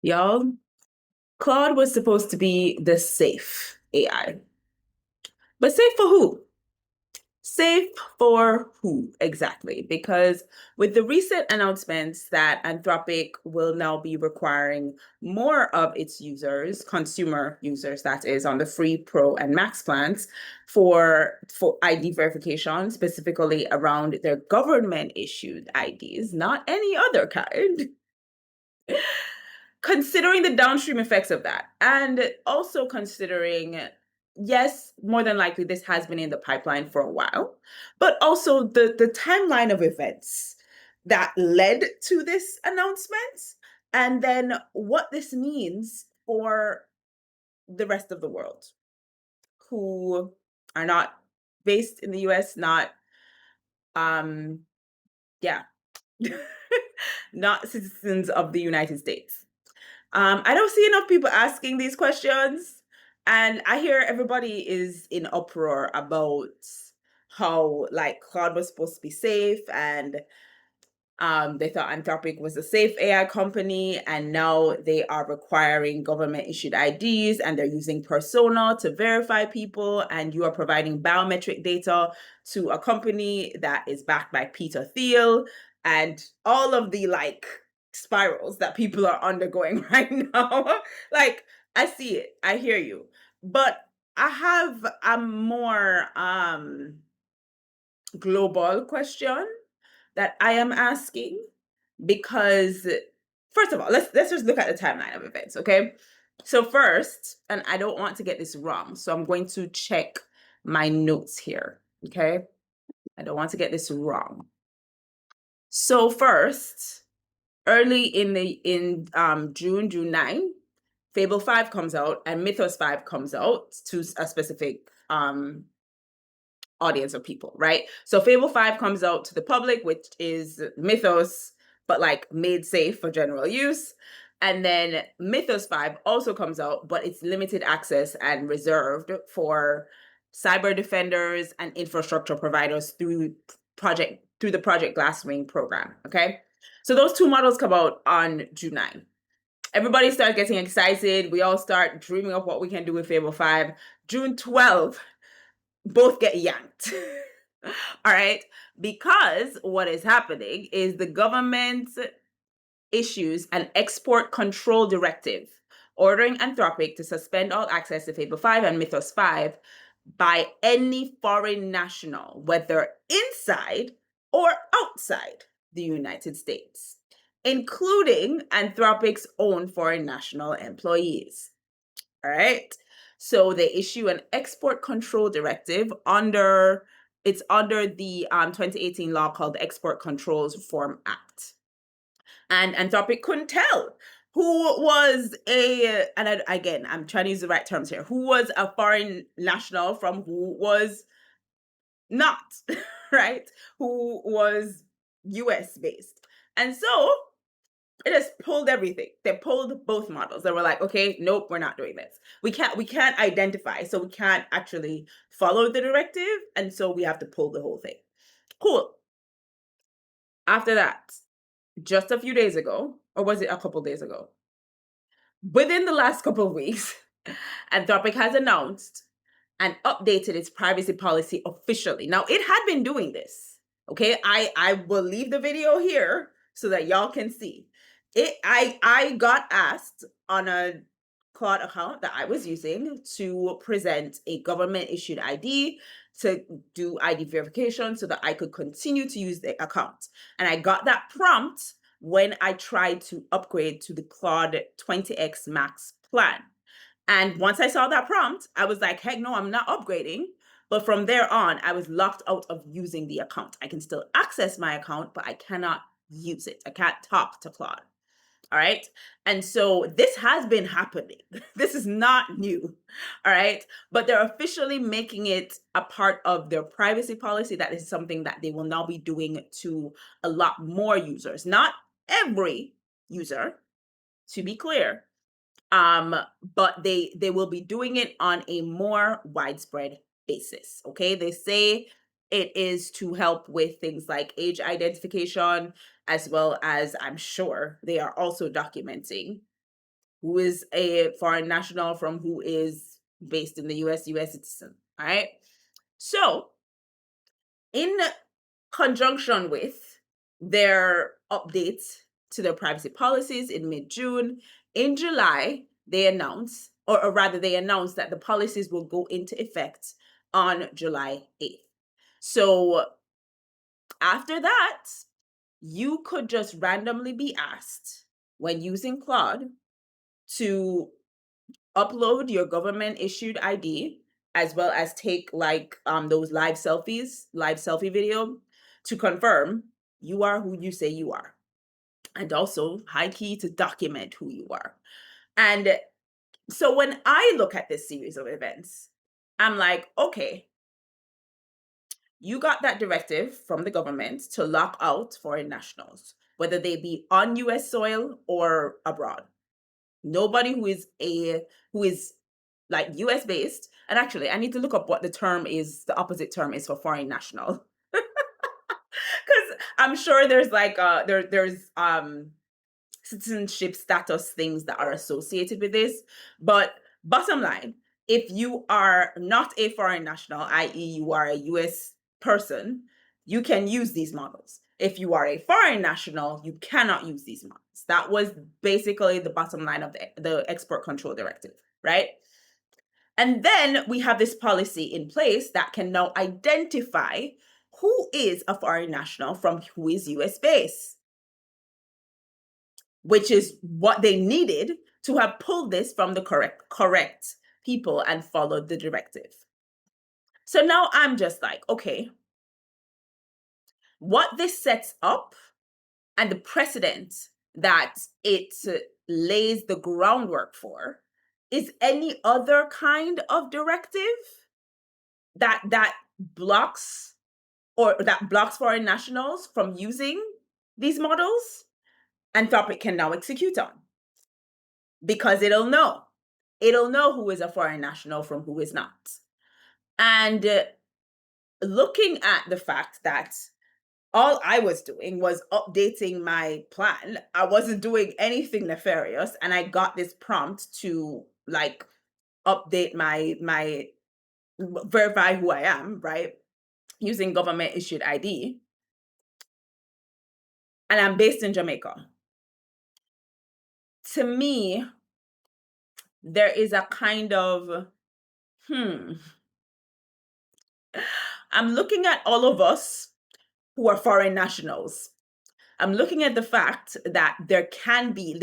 Y'all, Claude was supposed to be the safe AI. But safe for who? Safe for who exactly? Because with the recent announcements that Anthropic will now be requiring more of its users, consumer users, that is, on the free Pro and Max plans for ID verification, specifically around their government issued IDs, not any other kind. Considering the downstream effects of that, and also considering, yes, more than likely this has been in the pipeline for a while, but also the timeline of events that led to this announcement, and then what this means for the rest of the world who are not based in the US, not um yeah, not citizens of the United States. I don't see enough people asking these questions, and I hear everybody is in uproar about how like Claude was supposed to be safe, and they thought Anthropic was a safe AI company, and now they are requiring government issued IDs, and they're using persona to verify people, and you are providing biometric data to a company that is backed by Peter Thiel, and all of the like spirals that people are undergoing right now. Like, I see it, I hear you, but I have a more global question that I am asking, because first of all, let's just look at the timeline of events, okay? So first, and I don't want to get this wrong, so I'm going to check my notes here, okay? I don't want to get this wrong. So first, early in June 9, Fable 5 comes out and Mythos 5 comes out to a specific audience of people, right? So Fable 5 comes out to the public, which is Mythos, but like made safe for general use. And then Mythos 5 also comes out, but it's limited access and reserved for cyber defenders and infrastructure providers through the Project Glasswing program. Okay. So those two models come out on June 9. Everybody starts getting excited. We all start dreaming of what we can do with Fable 5. June 12th, both get yanked. All right. Because what is happening is the government issues an export control directive ordering Anthropic to suspend all access to Fable 5 and Mythos 5 by any foreign national, whether inside or outside the United States, including Anthropic's own foreign national employees. All right. So they issue an export control directive under the 2018 law called the Export Controls Reform Act. And Anthropic couldn't tell who was again, I'm trying to use the right terms here, who was a foreign national from who was not, right? Who was US based. And so it has pulled everything. They pulled both models. They were like, okay, nope, we're not doing this. We can't identify, so we can't actually follow the directive, and so we have to pull the whole thing. Cool. After that, just a few days ago, or was it a couple days ago? Within the last couple of weeks, Anthropic has announced and updated its privacy policy officially. Now, it had been doing this. Okay, I will leave the video here so that y'all can see it. I got asked on a Claude account that I was using to present a government issued ID to do ID verification so that I could continue to use the account. And I got that prompt when I tried to upgrade to the Claude 20x Max plan. And once I saw that prompt, I was like, heck no, I'm not upgrading. But from there on, I was locked out of using the account. I can still access my account, but I cannot use it. I can't talk to Claude. All right. And so this has been happening. This is not new. All right. But they're officially making it a part of their privacy policy. That is something that they will now be doing to a lot more users, not every user, to be clear. But they will be doing it on a more widespread basis. Okay. They say it is to help with things like age identification, as well as, I'm sure they are also documenting who is a foreign national from who is based in the US citizen. All right. So, in conjunction with their updates to their privacy policies in mid-June, in July, they announced, or rather, they announced that the policies will go into effect on July 8th. So, after that, you could just randomly be asked when using Claude to upload your government issued ID as well as take like those live selfie video to confirm you are who you say you are. And also high key to document who you are. And so when I look at this series of events, I'm like, okay, you got that directive from the government to lock out foreign nationals, whether they be on US soil or abroad. Nobody who is like US based. And actually, I need to look up what the opposite term is for foreign national. Because I'm sure there's like there's citizenship status things that are associated with this. But bottom line, if you are not a foreign national, i.e., you are a US person, you can use these models. If you are a foreign national, you cannot use these models. That was basically the bottom line of the export control directive, right? And then we have this policy in place that can now identify who is a foreign national from who is US based, which is what they needed to have pulled this from the correct people and followed the directive. So now I'm just like, okay, what this sets up and the precedent that it lays the groundwork for is any other kind of directive that blocks foreign nationals from using these models, Anthropic can now execute on, because it'll know who is a foreign national from who is not. And looking at the fact that all I was doing was updating my plan, I wasn't doing anything nefarious, and I got this prompt to like update my verify who I am, right, using government issued ID, and I'm based in Jamaica. To me, there is a kind of I'm looking at all of us who are foreign nationals. I'm looking at the fact that there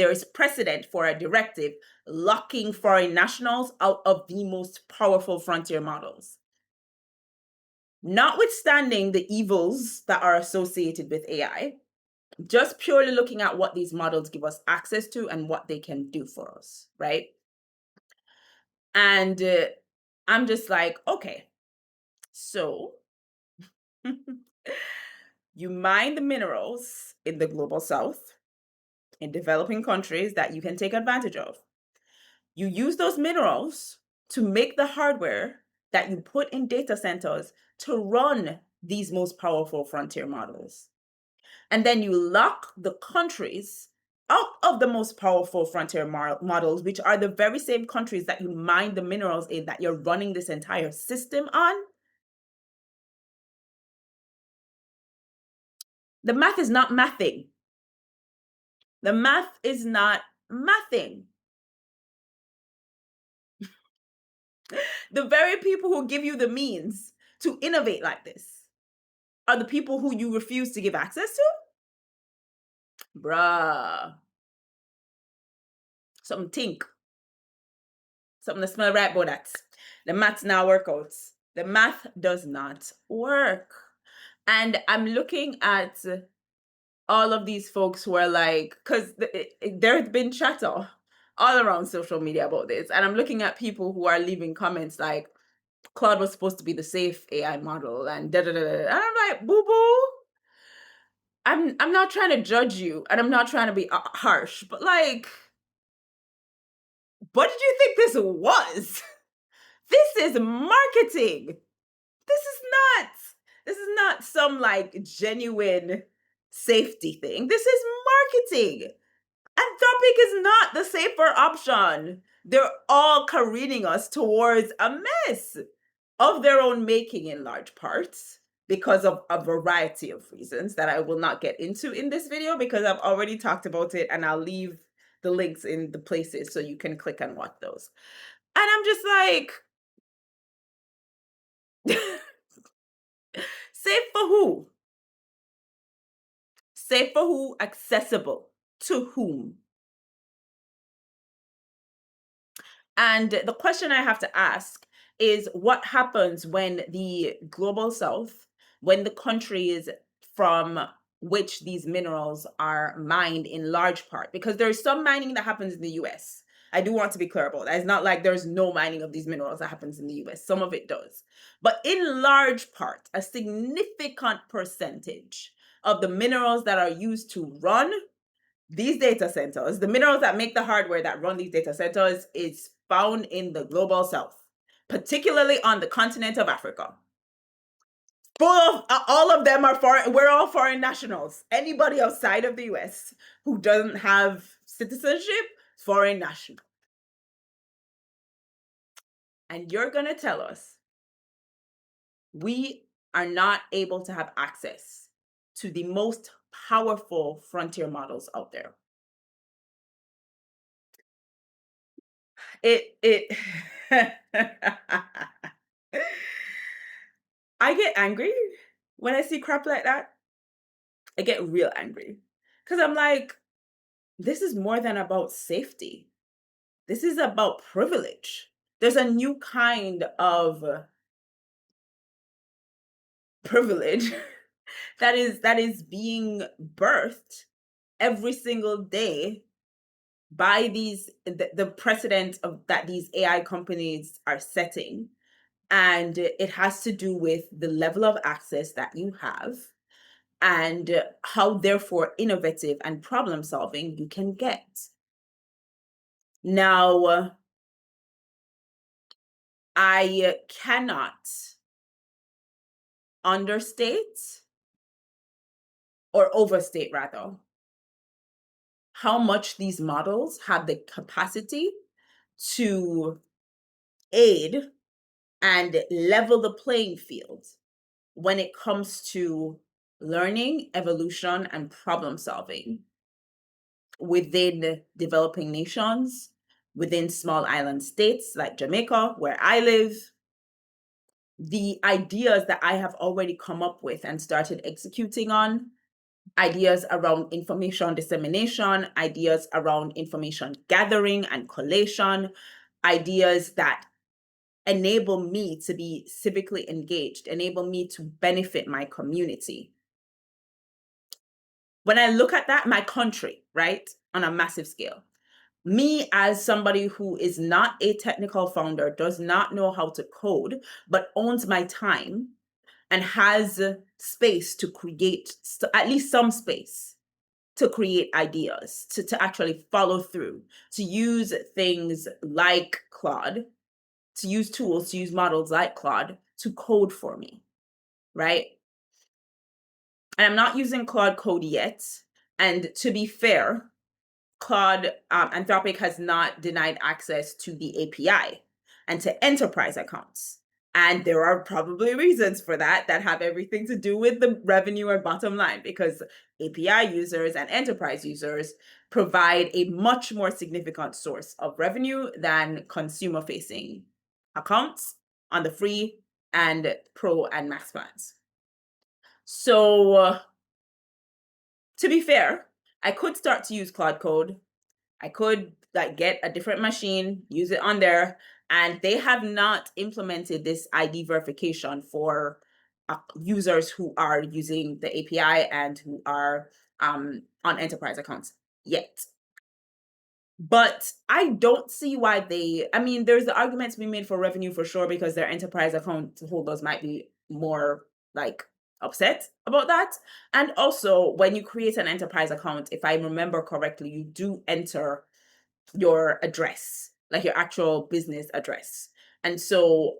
is precedent for a directive locking foreign nationals out of the most powerful frontier models. Notwithstanding the evils that are associated with AI, just purely looking at what these models give us access to and what they can do for us, right? And I'm just like, okay, so you mine the minerals in the global south, in developing countries that you can take advantage of. You use those minerals to make the hardware that you put in data centers to run these most powerful frontier models. And then you lock the countries out of the most powerful frontier models, which are the very same countries that you mine the minerals in, that you're running this entire system on. The math is not mathing. The math is not mathing. The very people who give you the means to innovate like this are the people who you refuse to give access to? Bruh. Something think. Something to smell right about that. The math now work out. The math does not work. And I'm looking at all of these folks who are like, because there's been chatter all around social media about this. And I'm looking at people who are leaving comments like, Claude was supposed to be the safe AI model and da da da da. And I'm like, boo boo. I'm not trying to judge you, and I'm not trying to be harsh, but like, what did you think this was? This is marketing. This is not some like genuine safety thing. This is marketing. Anthropic is not the safer option. They're all careening us towards a mess of their own making in large parts because of a variety of reasons that I will not get into in this video because I've already talked about it, and I'll leave the links in the places so you can click and watch those. And I'm just like, safe for who? Safe for who? Accessible to whom? And the question I have to ask is what happens when the global south, when the countries from which these minerals are mined in large part, because there's some mining that happens in the US. I do want to be clear about that. It's not like there's no mining of these minerals that happens in the US. Some of it does. But in large part, a significant percentage of the minerals that are used to run these data centers, the minerals that make the hardware that run these data centers, is found in the global south, particularly on the continent of Africa. Full of all of them are foreign. We're all foreign nationals. Anybody outside of the US who doesn't have citizenship, foreign national. And you're going to tell us we are not able to have access to the most powerful frontier models out there. It I get angry when I see crap like that. I get real angry because I'm like, this is more than about safety. This is about privilege. There's a new kind of privilege that is being birthed every single day by the precedent of that these AI companies are setting. And it has to do with the level of access that you have and how therefore innovative and problem solving you can get. Now, I cannot understate or overstate rather how much these models have the capacity to aid and level the playing field when it comes to learning, evolution, and problem solving within developing nations, within small island states like Jamaica, where I live. The ideas that I have already come up with and started executing on, ideas around information dissemination, ideas around information gathering and collation, ideas that enable me to be civically engaged, enable me to benefit my community. When I look at that, my country, right, on a massive scale, me as somebody who is not a technical founder, does not know how to code, but owns my time and has space to create, at least some space to create ideas, to actually follow through, to use things like Claude, to use tools, to use models like Claude to code for me, right? And I'm not using Claude Code yet. And to be fair, Claude Anthropic has not denied access to the API and to enterprise accounts. And there are probably reasons for that have everything to do with the revenue and bottom line, because API users and enterprise users provide a much more significant source of revenue than consumer facing accounts on the free and pro and max plans. So to be fair, I could start to use Claude Code. I could get a different machine, use it on there, and they have not implemented this ID verification for users who are using the API and who are on enterprise accounts yet. But I don't see why there's the argument to be made for revenue for sure, because their enterprise account holders might be more upset about that. And also, when you create an enterprise account, if I remember correctly, you do enter your address, like your actual business address. And so,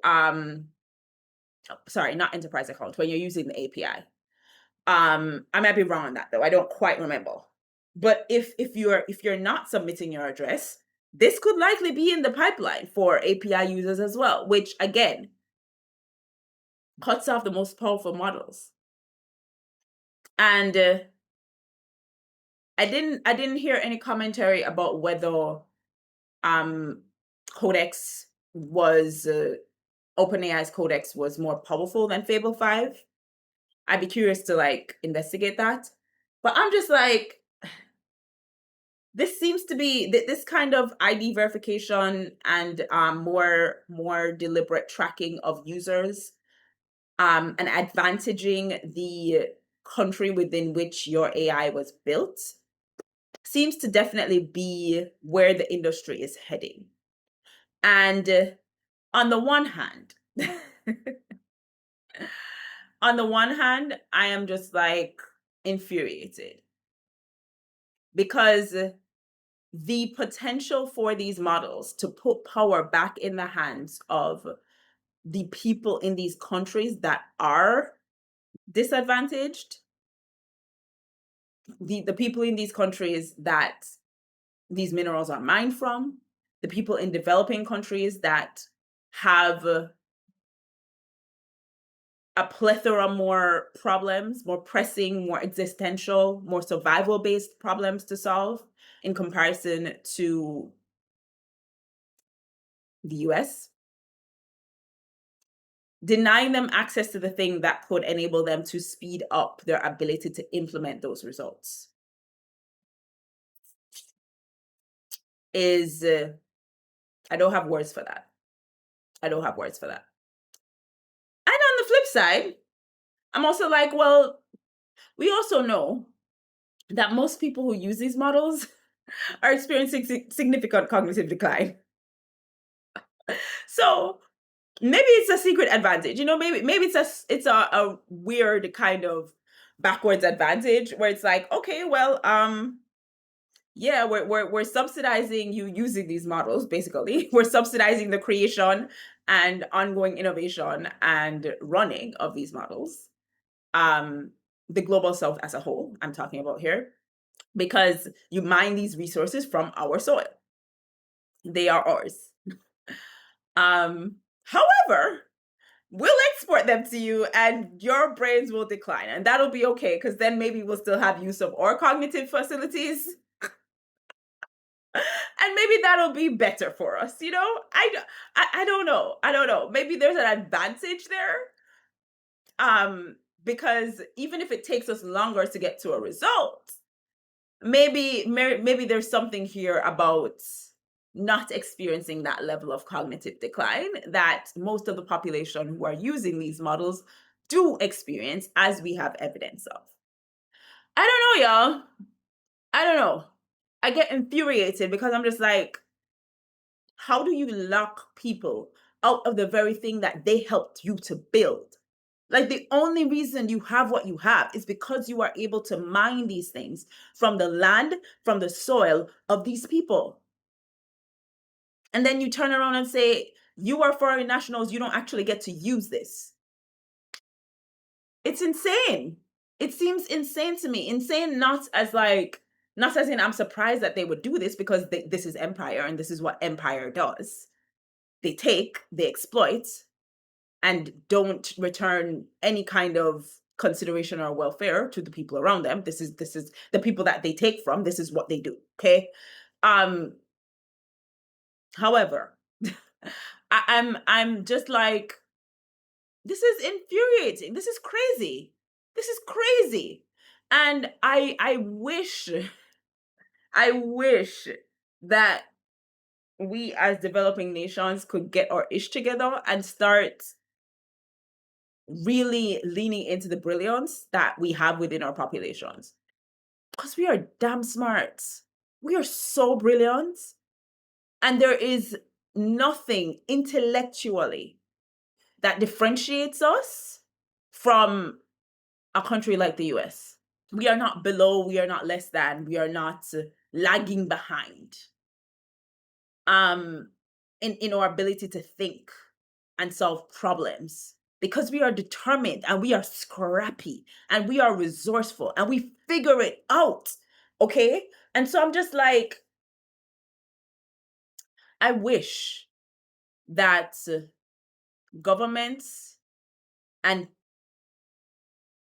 sorry, not enterprise account, when you're using the API. I might be wrong on that though. I don't quite remember. But if you're not submitting your address, this could likely be in the pipeline for API users as well, which again cuts off the most powerful models. And I didn't hear any commentary about whether um Codex was OpenAI's Codex was more powerful than Fable 5. I'd be curious to like investigate that. But I'm just like, this seems to be this kind of ID verification and more deliberate tracking of users, and advantaging the country within which your AI was built seems to definitely be where the industry is heading. And on the one hand, I am just like infuriated because the potential for these models to put power back in the hands of the people in these countries that are disadvantaged, the people in these countries that these minerals are mined from, the people in developing countries that have a plethora more problems, more pressing, more existential, more survival based problems to solve in comparison to the US. Denying them access to the thing that could enable them to speed up their ability to implement those results is, I don't have words for that. I don't have words for that. And on the flip side, I'm also like, well, we also know that most people who use these models are experiencing significant cognitive decline. So maybe it's a secret advantage, maybe it's a weird kind of backwards advantage where it's like, okay, well, yeah, we're subsidizing you using these models. Basically, we're subsidizing the creation and ongoing innovation and running of these models. um the global south as a whole, I'm talking about here, because you mine these resources from our soil. They are ours. However, we'll export them to you and your brains will decline, and that'll be okay, because then maybe we'll still have use of our cognitive facilities, and maybe that'll be better for us. I don't know. Maybe there's an advantage there, because even if it takes us longer to get to a result, maybe there's something here about not experiencing that level of cognitive decline that most of the population who are using these models do experience, as we have evidence of. I don't know, y'all. I don't know. I get infuriated because I'm just like, how do you lock people out of the very thing that they helped you to build? Like, the only reason you have what you have is because you are able to mine these things from the land, from the soil of these people. And then you turn around and say, you are foreign nationals, you don't actually get to use this. It's insane. It seems insane to me. Insane, not as in I'm surprised that they would do this, because this is empire and this is what empire does. They take, they exploit, and don't return any kind of consideration or welfare to the people around them. This is the people that they take from. This is what they do. Okay. However, I'm just like, this is infuriating. This is crazy. This is crazy. And I wish I wish that we as developing nations could get our ish together and start really leaning into the brilliance that we have within our populations. Because we are damn smart. We are so brilliant. And there is nothing intellectually that differentiates us from a country like the US. We are not below, we are not less than, we are not lagging behind. In our ability to think and solve problems, because we are determined and we are scrappy and we are resourceful and we figure it out. Okay? And so I'm just like, I wish that governments and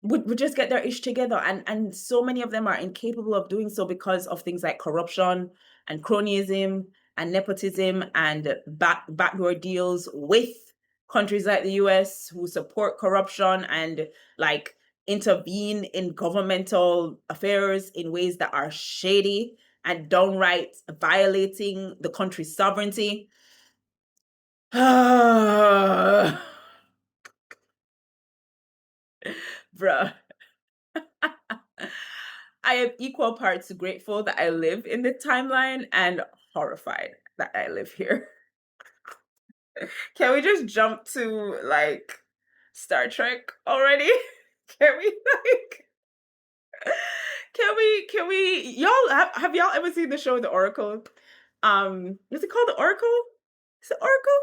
would just get their ish together, and so many of them are incapable of doing so because of things like corruption and cronyism and nepotism and backdoor deals with countries like the US who support corruption and like intervene in governmental affairs in ways that are shady and downright violating the country's sovereignty. Bruh. I am equal parts grateful that I live in the timeline and horrified that I live here. Can we just jump to like Star Trek already? Can we like can we y'all have y'all ever seen the show The Oracle? Is it called The Oracle? Is it Oracle?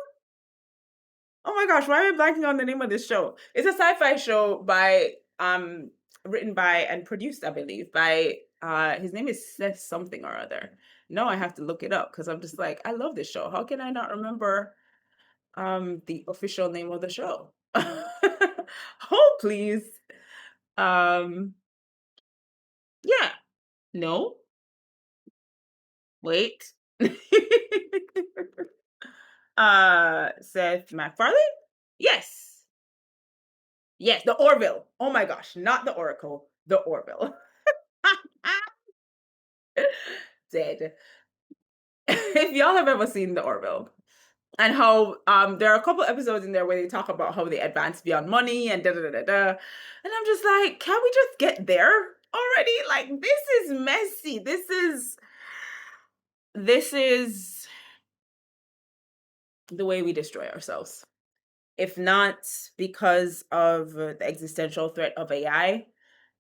Oh my gosh, why am I blanking on the name of this show? It's a sci-fi show by written by and produced, I believe, by his name is Seth something or other. No, I have to look it up because I'm just like, I love this show. How can I not remember the official name of the show? Oh, please. Um yeah. No. Wait. Seth MacFarlane? Yes. Yes, the Orville. Oh my gosh, not the Oracle, the Orville. Dead. If y'all have ever seen the Orville and how there are a couple episodes in there where they talk about how they advance beyond money and da da da da da. And I'm just like, can we just get there already? Like this is messy. This is the way we destroy ourselves. If not because of the existential threat of AI,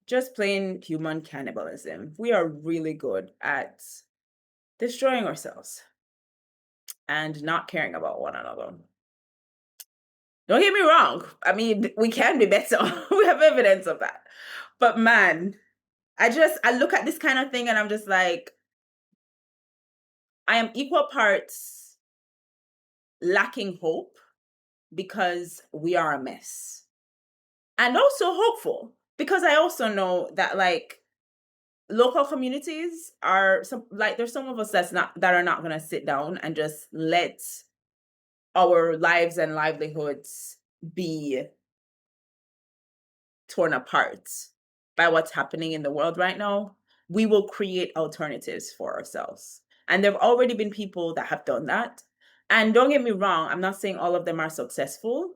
just plain human cannibalism. We are really good at destroying ourselves and not caring about one another. Don't get me wrong. I mean, we can be better. We have evidence of that. But man, I look at this kind of thing and I'm just like, I am equal parts lacking hope because we are a mess. And also hopeful because I also know that like local communities are some like there's some of us that are not going to sit down and just let our lives and livelihoods be torn apart by what's happening in the world right now. We will create alternatives for ourselves. And there have already been people that have done that. And don't get me wrong, I'm not saying all of them are successful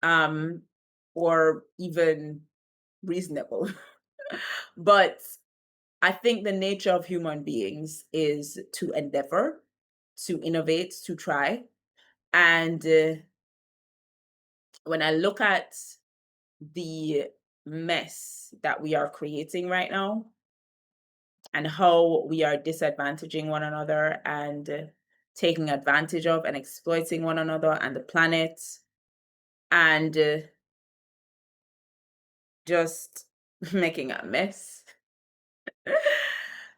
um or even reasonable. But I think the nature of human beings is to endeavor, to innovate, to try. And when I look at the mess that we are creating right now and how we are disadvantaging one another and taking advantage of and exploiting one another and the planet and just making a mess.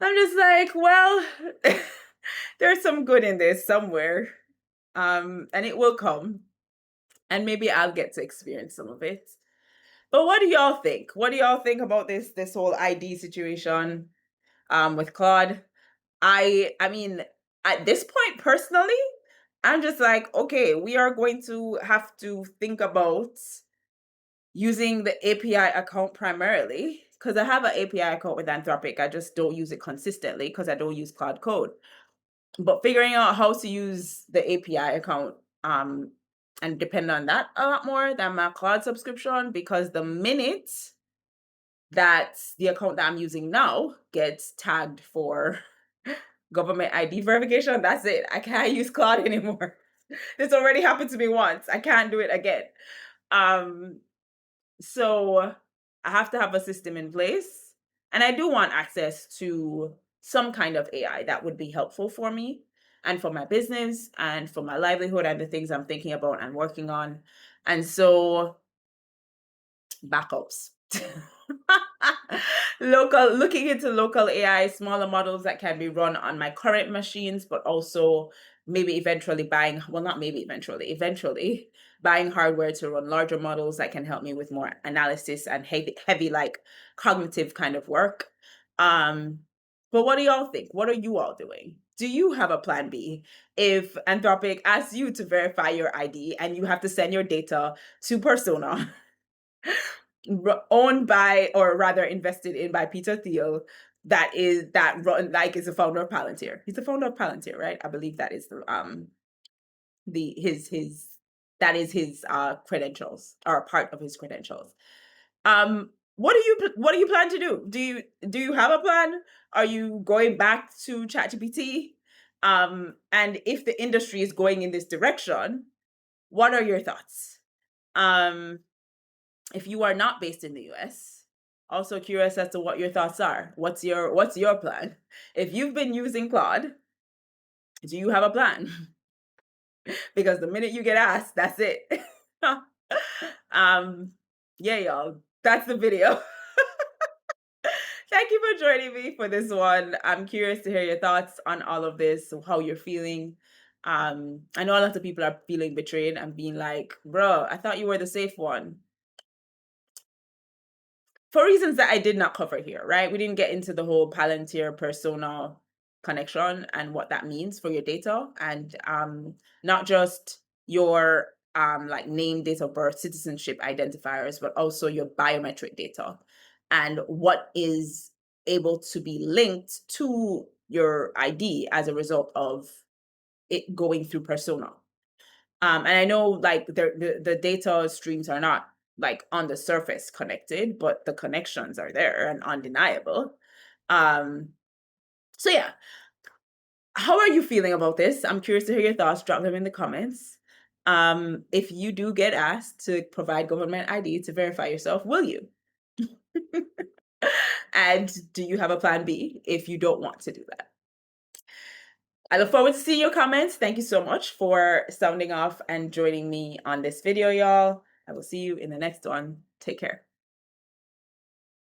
I'm just like, well, there's some good in this somewhere. And it will come. And maybe I'll get to experience some of it. But what do y'all think? What do y'all think about this whole ID situation with Claude? I mean, at this point personally, I'm just like, okay, we are going to have to think about using the API account primarily because I have an API account with Anthropic. I just don't use it consistently because I don't use Cloud Code. But figuring out how to use the API account and depend on that a lot more than my Cloud subscription because the minute that the account that I'm using now gets tagged for government ID verification, that's it. I can't use Cloud anymore. This already happened to me once. I can't do it again. So I have to have a system in place. And I do want access to some kind of AI that would be helpful for me and for my business and for my livelihood and the things I'm thinking about and working on. And so backups. looking into local AI, smaller models that can be run on my current machines, but also maybe eventually buying, well, not maybe eventually buying hardware to run larger models that can help me with more analysis and heavy like cognitive kind of work. But what do y'all think? What are you all doing? Do you have a plan B if Anthropic asks you to verify your ID and you have to send your data to Persona, owned by, or rather invested in by Peter Thiel, that is the founder of Palantir. He's the founder of Palantir, right? I believe that is his that is his credentials, or part of his credentials. What do you plan to do? Do you have a plan? Are you going back to ChatGPT? And if the industry is going in this direction, what are your thoughts? If you are not based in the US, also curious as to what your thoughts are. What's your plan? If you've been using Claude, do you have a plan? Because the minute you get asked, that's it. Yeah, y'all, that's the video. Thank you for joining me for this one. I'm curious to hear your thoughts on all of this, how you're feeling. I know a lot of people are feeling betrayed and being like, bro, I thought you were the safe one. For reasons that I did not cover here, right? We didn't get into the whole Palantir Persona connection and what that means for your data, and not just your like name, date of birth, citizenship identifiers, but also your biometric data and what is able to be linked to your ID as a result of it going through Persona. And I know like the data streams are not like on the surface connected, but the connections are there and undeniable. So yeah, how are you feeling about this? I'm curious to hear your thoughts. Drop them in the comments. If you do get asked to provide government ID to verify yourself, will you? And do you have a plan B if you don't want to do that? I look forward to seeing your comments. Thank you so much for sounding off and joining me on this video, y'all. I will see you in the next one. Take care.